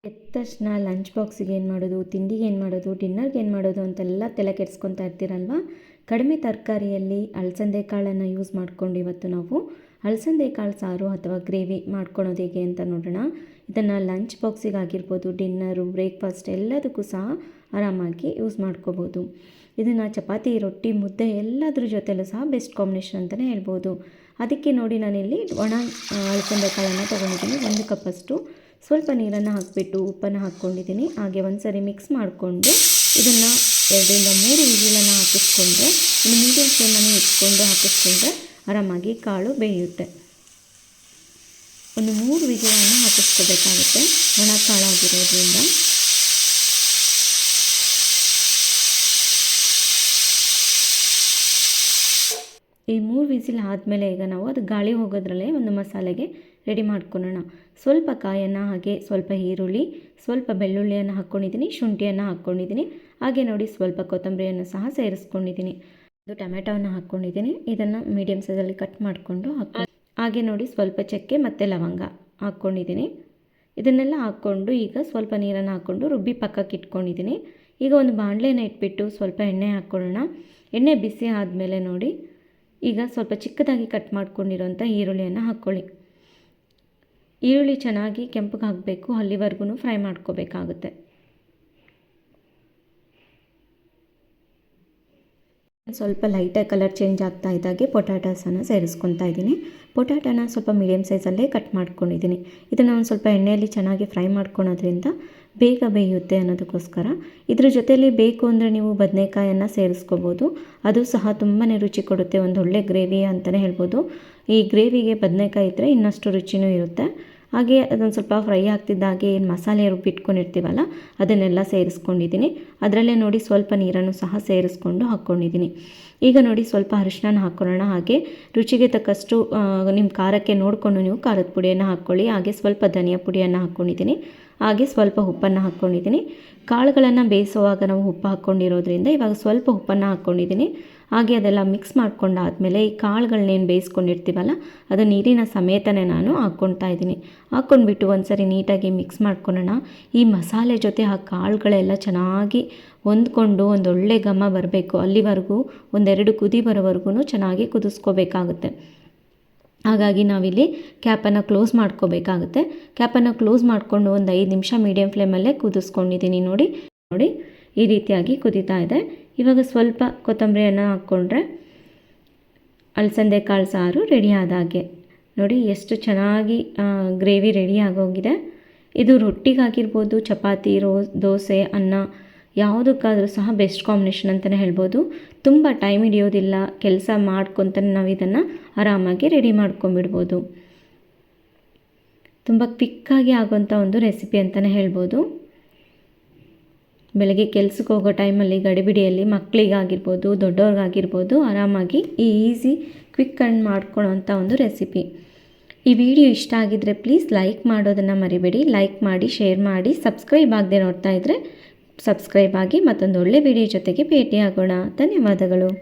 ಎದ್ದ ತಕ್ಷಣ ಲಂಚ್ ಬಾಕ್ಸಿಗೆ ಏನು ಮಾಡೋದು, ತಿಂಡಿಗೆ ಏನು ಮಾಡೋದು, ಡಿನ್ನರ್ಗೆ ಏನು ಮಾಡೋದು ಅಂತೆಲ್ಲ ತಲೆ ಕೆಡಿಸ್ಕೊತಾ ಇರ್ತೀರಲ್ವ. ಕಡಿಮೆ ತರಕಾರಿಯಲ್ಲಿ ಅಲಸಂದೆ ಕಾಳನ್ನು ಯೂಸ್ ಮಾಡ್ಕೊಂಡು ಇವತ್ತು ನಾವು ಅಲಸಂದೆ ಕಾಳು ಸಾರು ಅಥವಾ ಗ್ರೇವಿ ಮಾಡ್ಕೊಳೋದು ಹೇಗೆ ಅಂತ ನೋಡೋಣ. ಇದನ್ನು ಲಂಚ್ ಬಾಕ್ಸಿಗೆ ಆಗಿರ್ಬೋದು, ಡಿನ್ನರು, ಬ್ರೇಕ್ಫಾಸ್ಟ್ ಎಲ್ಲದಕ್ಕೂ ಸಹ ಆರಾಮಾಗಿ ಯೂಸ್ ಮಾಡ್ಕೋಬೋದು. ಇದನ್ನು ಚಪಾತಿ, ರೊಟ್ಟಿ, ಮುದ್ದೆ ಎಲ್ಲದ್ರ ಜೊತೆಲೂ ಸಹ ಬೆಸ್ಟ್ ಕಾಂಬಿನೇಷನ್ ಅಂತಲೇ ಹೇಳ್ಬೋದು. ಅದಕ್ಕೆ ನೋಡಿ ನಾನಿಲ್ಲಿ ಒಣ ಅಲಸಂದೆ ಕಾಳನ್ನು ತೊಗೊಂಡಿದ್ದೀನಿ. 1 ಕಪ್ಪಷ್ಟು ಸ್ವಲ್ಪ ನೀರನ್ನು ಹಾಕಿಬಿಟ್ಟು ಉಪ್ಪನ್ನು ಹಾಕ್ಕೊಂಡಿದ್ದೀನಿ. ಹಾಗೆ ಒಂದು ಸರಿ ಮಿಕ್ಸ್ ಮಾಡಿಕೊಂಡು ಇದನ್ನು 2-3 ವಿಜಿಲನ್ನು ಹಾಕಿಸ್ಕೊಂಡ್ರೆ, ಇನ್ನು ಮೀಡಿಯಮ್ ಫ್ಲೇಮನ್ನು ಇಟ್ಕೊಂಡು ಹಾಕಿಸ್ಕೊಂಡ್ರೆ ಆರಾಮಾಗಿ ಕಾಳು ಬೇಯುತ್ತೆ. ಒಂದು 3 ವಿಜಿಲನ್ನು ಹಾಕಿಸ್ಕೋಬೇಕಾಗುತ್ತೆ ಒಣ ಕಾಳಾಗಿರೋದ್ರಿಂದ. ಈ 3 ವಿಸಿಲ್ ಆದಮೇಲೆ ಈಗ ನಾವು ಅದು ಗಾಳಿ ಹೋಗೋದ್ರಲ್ಲೇ ಒಂದು ಮಸಾಲೆಗೆ ರೆಡಿ ಮಾಡ್ಕೊಳ್ಳೋಣ. ಸ್ವಲ್ಪ ಕಾಯನ್ನು, ಹಾಗೆ ಸ್ವಲ್ಪ ಈರುಳ್ಳಿ, ಸ್ವಲ್ಪ ಬೆಳ್ಳುಳ್ಳಿಯನ್ನು ಹಾಕ್ಕೊಂಡಿದ್ದೀನಿ, ಶುಂಠಿಯನ್ನು ಹಾಕ್ಕೊಂಡಿದ್ದೀನಿ. ಹಾಗೆ ನೋಡಿ ಸ್ವಲ್ಪ ಕೊತ್ತಂಬರಿಯನ್ನು ಸಹ ಸೇರಿಸ್ಕೊಂಡಿದ್ದೀನಿ. ಒಂದು ಟೊಮೆಟೊವನ್ನು ಹಾಕ್ಕೊಂಡಿದ್ದೀನಿ. ಇದನ್ನು ಮೀಡಿಯಮ್ ಸೈಜಲ್ಲಿ ಕಟ್ ಮಾಡಿಕೊಂಡು ಹಾಗೆ ನೋಡಿ ಸ್ವಲ್ಪ ಚಕ್ಕೆ ಮತ್ತು ಲವಂಗ ಹಾಕ್ಕೊಂಡಿದ್ದೀನಿ. ಇದನ್ನೆಲ್ಲ ಹಾಕ್ಕೊಂಡು ಈಗ ಸ್ವಲ್ಪ ನೀರನ್ನು ಹಾಕ್ಕೊಂಡು ರುಬ್ಬಿ ಪಕ್ಕಕ್ಕೆ ಇಟ್ಕೊಂಡಿದ್ದೀನಿ. ಈಗ ಒಂದು ಬಾಣಲೆನ ಇಟ್ಬಿಟ್ಟು ಸ್ವಲ್ಪ ಎಣ್ಣೆ ಹಾಕ್ಕೊಳ್ಳೋಣ. ಎಣ್ಣೆ ಬಿಸಿ ಆದಮೇಲೆ ನೋಡಿ ಈಗ ಸ್ವಲ್ಪ ಚಿಕ್ಕದಾಗಿ ಕಟ್ ಮಾಡ್ಕೊಂಡಿರೋಂಥ ಈರುಳ್ಳಿಯನ್ನು ಹಾಕ್ಕೊಳ್ಳಿ. ಈರುಳ್ಳಿ ಚೆನ್ನಾಗಿ ಕೆಂಪಗಾಗಬೇಕು, ಅಲ್ಲಿವರೆಗೂ ಫ್ರೈ ಮಾಡ್ಕೋಬೇಕಾಗುತ್ತೆ. ಸ್ವಲ್ಪ ಲೈಟಾಗಿ ಕಲರ್ ಚೇಂಜ್ ಆಗ್ತಾ ಇದ್ದಾಗೆ ಪೊಟ್ಯಾಟೋಸನ್ನು ಸೇರಿಸ್ಕೊತಾ ಇದ್ದೀನಿ. ಪೊಟ್ಯಾಟೋನ ಸ್ವಲ್ಪ ಮೀಡಿಯಮ್ ಸೈಜಲ್ಲೇ ಕಟ್ ಮಾಡ್ಕೊಂಡಿದ್ದೀನಿ. ಇದನ್ನು ಒಂದು ಸ್ವಲ್ಪ ಎಣ್ಣೆಯಲ್ಲಿ ಚೆನ್ನಾಗಿ ಫ್ರೈ ಮಾಡ್ಕೊಳೋದ್ರಿಂದ ಬೇಗ ಬೇಯುತ್ತೆ ಅನ್ನೋದಕ್ಕೋಸ್ಕರ. ಇದ್ರ ಜೊತೆಯಲ್ಲಿ ಬೇಕು ಅಂದರೆ ನೀವು ಬದನೆಕಾಯನ್ನು ಸೇರಿಸ್ಕೋಬೋದು. ಅದು ಸಹ ತುಂಬಾ ರುಚಿ ಕೊಡುತ್ತೆ, ಒಂದು ಒಳ್ಳೆ ಗ್ರೇವಿ ಅಂತಲೇ ಹೇಳ್ಬೋದು. ಈ ಗ್ರೇವಿಗೆ ಬದನೆಕಾಯಿ ಇದ್ದರೆ ಇನ್ನಷ್ಟು ರುಚಿನೂ ಇರುತ್ತೆ. ಹಾಗೆ ಅದೊಂದು ಸ್ವಲ್ಪ ಫ್ರೈ ಆಗ್ತಿದ್ದಾಗೆ ಏನು ಮಸಾಲೆ ರುಬ್ಬಿಟ್ಕೊಂಡಿರ್ತೀವಲ್ಲ ಅದನ್ನೆಲ್ಲ ಸೇರಿಸ್ಕೊಂಡಿದ್ದೀನಿ. ಅದರಲ್ಲೇ ನೋಡಿ ಸ್ವಲ್ಪ ನೀರನ್ನು ಸಹ ಸೇರಿಸ್ಕೊಂಡು ಹಾಕ್ಕೊಂಡಿದ್ದೀನಿ. ಈಗ ನೋಡಿ ಸ್ವಲ್ಪ ಅರಿಶಿನ ಹಾಕ್ಕೊಳ್ಳೋಣ. ಹಾಗೆ ರುಚಿಗೆ ತಕ್ಕಷ್ಟು ನಿಮ್ಮ ಖಾರಕ್ಕೆ ನೋಡಿಕೊಂಡು ನೀವು ಖಾರದ ಪುಡಿಯನ್ನು ಹಾಕ್ಕೊಳ್ಳಿ. ಹಾಗೆ ಸ್ವಲ್ಪ ಧನಿಯಾ ಪುಡಿಯನ್ನು ಹಾಕ್ಕೊಂಡಿದ್ದೀನಿ. ಹಾಗೆ ಸ್ವಲ್ಪ ಉಪ್ಪನ್ನು ಹಾಕ್ಕೊಂಡಿದ್ದೀನಿ. ಕಾಳುಗಳನ್ನು ಬೇಯಿಸುವಾಗ ನಾವು ಉಪ್ಪು ಹಾಕ್ಕೊಂಡಿರೋದ್ರಿಂದ ಇವಾಗ ಸ್ವಲ್ಪ ಉಪ್ಪನ್ನು ಹಾಕ್ಕೊಂಡಿದ್ದೀನಿ. ಹಾಗೆ ಅದೆಲ್ಲ ಮಿಕ್ಸ್ ಮಾಡ್ಕೊಂಡಾದಮೇಲೆ ಈ ಕಾಳುಗಳನ್ನೇನು ಬೇಯಿಸ್ಕೊಂಡಿರ್ತೀವಲ್ಲ ಅದು ನೀರಿನ ಸಮೇತನೇ ನಾನು ಹಾಕ್ಕೊಳ್ತಾ ಇದ್ದೀನಿ. ಹಾಕ್ಕೊಂಡ್ಬಿಟ್ಟು ಒಂದು ಸರಿ ನೀಟಾಗಿ ಮಿಕ್ಸ್ ಮಾಡ್ಕೊಳ್ಳೋಣ. ಈ ಮಸಾಲೆ ಜೊತೆ ಆ ಕಾಳುಗಳೆಲ್ಲ ಚೆನ್ನಾಗಿ ಹೊಂದ್ಕೊಂಡು ಒಂದೊಳ್ಳೆ ಘಮ ಬರಬೇಕು. ಅಲ್ಲಿವರೆಗೂ 1-2 ಕುದಿ ಬರೋವರೆಗೂ ಚೆನ್ನಾಗಿ ಕುದಿಸ್ಕೋಬೇಕಾಗುತ್ತೆ. ಹಾಗಾಗಿ ನಾವಿಲ್ಲಿ ಕ್ಯಾಪನ್ನು ಕ್ಲೋಸ್ ಮಾಡ್ಕೋಬೇಕಾಗುತ್ತೆ. ಕ್ಯಾಪನ್ನು ಕ್ಲೋಸ್ ಮಾಡಿಕೊಂಡು ಒಂದು 5 ನಿಮಿಷ ಮೀಡಿಯಮ್ ಫ್ಲೇಮಲ್ಲೇ ಕುದಿಸ್ಕೊಂಡಿದ್ದೀನಿ. ನೋಡಿ ಈ ರೀತಿಯಾಗಿ ಕುದೀತಾ ಇದೆ. ಇವಾಗ ಸ್ವಲ್ಪ ಕೊತ್ತಂಬರಿಯನ್ನು ಹಾಕ್ಕೊಂಡ್ರೆ ಅಲಸಂದೆ ಕಾಳು ಸಾರು ರೆಡಿ ಆದಾಗೆ. ನೋಡಿ ಎಷ್ಟು ಚೆನ್ನಾಗಿ ಗ್ರೇವಿ ರೆಡಿ ಆಗೋಗಿದೆ. ಇದು ರೊಟ್ಟಿಗಾಗಿರ್ಬೋದು, ಚಪಾತಿ, ದೋಸೆ, ಅನ್ನ ಯಾವುದಕ್ಕಾದರೂ ಸಹ ಬೆಸ್ಟ್ ಕಾಂಬಿನೇಷನ್ ಅಂತಲೇ ಹೇಳ್ಬೋದು. ತುಂಬ ಟೈಮ್ ಹಿಡಿಯೋದಿಲ್ಲ, ಕೆಲಸ ಮಾಡ್ಕೊತಾನೆ ನಾವು ಇದನ್ನು ಆರಾಮಾಗಿ ರೆಡಿ ಮಾಡ್ಕೊಂಬಿಡ್ಬೋದು. ತುಂಬ ಕ್ವಿಕ್ಕಾಗಿ ಆಗೋಂಥ ಒಂದು ರೆಸಿಪಿ ಅಂತಲೇ ಹೇಳ್ಬೋದು. ಬೆಳಗ್ಗೆ ಕೆಲ್ಸಕ್ಕೆ ಹೋಗೋ ಟೈಮಲ್ಲಿ ಗಡಿಬಿಡಿಯಲ್ಲಿ ಮಕ್ಕಳಿಗಾಗಿರ್ಬೋದು, ದೊಡ್ಡವ್ರಿಗಾಗಿರ್ಬೋದು ಆರಾಮಾಗಿ ಈಸಿ ಕ್ವಿಕ್ ಆ್ಯಂಡ್ ಮಾಡ್ಕೊಳ್ಳೋಂಥ ಒಂದು ರೆಸಿಪಿ. ಈ ವಿಡಿಯೋ ಇಷ್ಟ ಆಗಿದ್ದರೆ ಪ್ಲೀಸ್ ಲೈಕ್ ಮಾಡೋದನ್ನು ಮರಿಬೇಡಿ. ಲೈಕ್ ಮಾಡಿ, ಶೇರ್ ಮಾಡಿ. ಸಬ್ಸ್ಕ್ರೈಬ್ ಆಗದೆ ನೋಡ್ತಾ ಇದ್ದರೆ ಸಬ್ಸ್ಕ್ರೈಬ್ ಆಗಿ. ಮತ್ತೊಂದು ಒಳ್ಳೆ ವಿಡಿಯೋ ಜೊತೆಗೆ ಭೇಟಿಯಾಗೋಣ. ಧನ್ಯವಾದಗಳು.